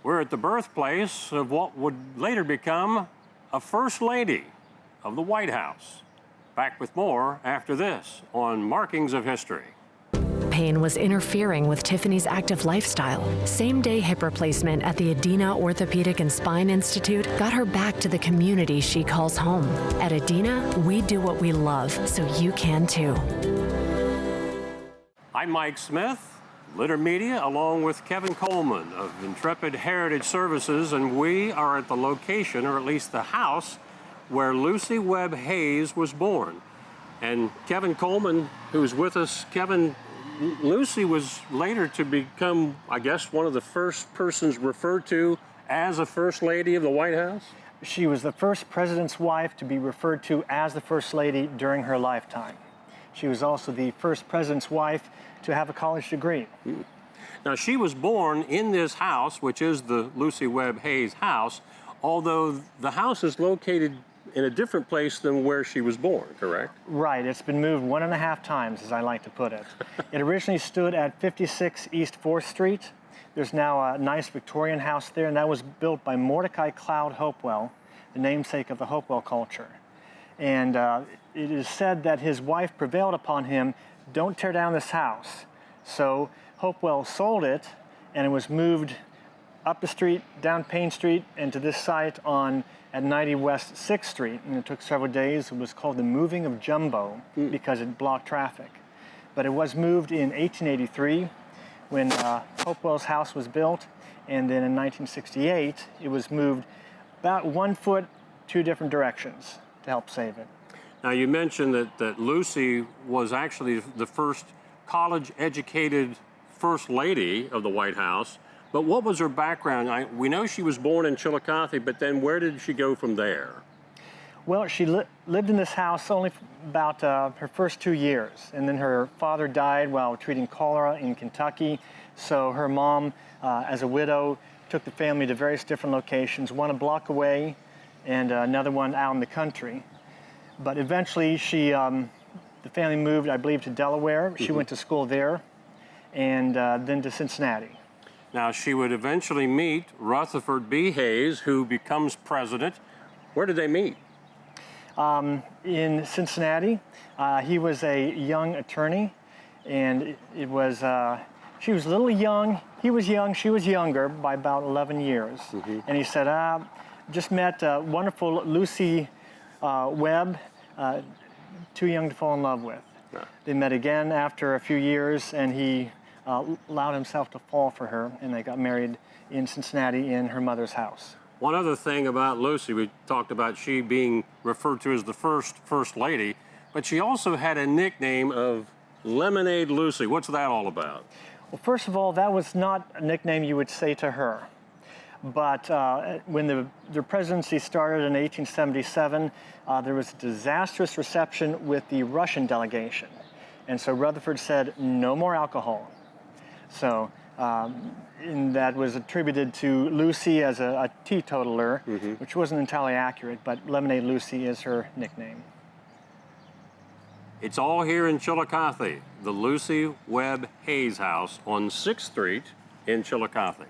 We're at the birthplace of what would later become a First Lady of the White House. Back with more after this on Markings of History. Pain was interfering with Tiffany's active lifestyle. Same-day hip replacement at the Adina Orthopedic and Spine Institute got her back to the community she calls home. At Adina, we do what we love, so you can too. I'm Mike Smith, Litter Media, along with Kevin Coleman of Intrepid Heritage Services, and we are at the location, or at least the house, where Lucy Webb Hayes was born. And Kevin Coleman, who's with us, Kevin, Lucy was later to become, I guess, one of the first persons referred to as a First Lady of the White House? She was the first president's wife to be referred to as the First Lady during her lifetime. She was also the first president's wife to have a college degree. Now, she was born in this house, which is the Lucy Webb Hayes house, although the house is located in a different place than where she was born, correct? Right, it's been moved 1.5 times, as I like to put it. It originally stood at 56 East 4th Street. There's now a nice Victorian house there, and that was built by Mordecai Cloud Hopewell, the namesake of the Hopewell culture. And it is said that his wife prevailed upon him, don't tear down this house. So Hopewell sold it, and it was moved up the street, down Payne Street, and to this site at 90 West 6th Street, and it took several days. It was called the moving of Jumbo because it blocked traffic. But it was moved in 1883 when Hopewell's house was built, and then in 1968 it was moved about 1 foot 2 different directions to help save it. Now, you mentioned that Lucy was actually the first college-educated First Lady of the White House. But what was her background? We know she was born in Chillicothe, but then where did she go from there? Well, she lived in this house only about her first 2 years, and then her father died while treating cholera in Kentucky. So her mom, as a widow, took the family to various different locations, one a block away and another one out in the country. But eventually the family moved, I believe, to Delaware. She went to school there, and then to Cincinnati. Now, she would eventually meet Rutherford B. Hayes, who becomes president. Where did they meet? In Cincinnati. He was a young attorney, and she was a little young. He was young, she was younger by about 11 years. And he said, just met wonderful Lucy Webb, too young to fall in love with. Yeah. They met again after a few years, and he allowed himself to fall for her, and they got married in Cincinnati in her mother's house. One other thing about Lucy, we talked about she being referred to as the First Lady, but she also had a nickname of Lemonade Lucy. What's that all about? Well, first of all, that was not a nickname you would say to her. But when the presidency started in 1877, there was a disastrous reception with the Russian delegation. And so Rutherford said, no more alcohol. So and that was attributed to Lucy as a teetotaler, which wasn't entirely accurate, but Lemonade Lucy is her nickname. It's all here in Chillicothe, the Lucy Webb Hayes house on 6th Street in Chillicothe.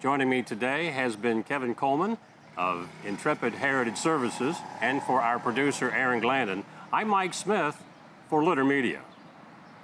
Joining me today has been Kevin Coleman of Intrepid Heritage Services, and for our producer, Aaron Glandon, I'm Mike Smith for Litter Media.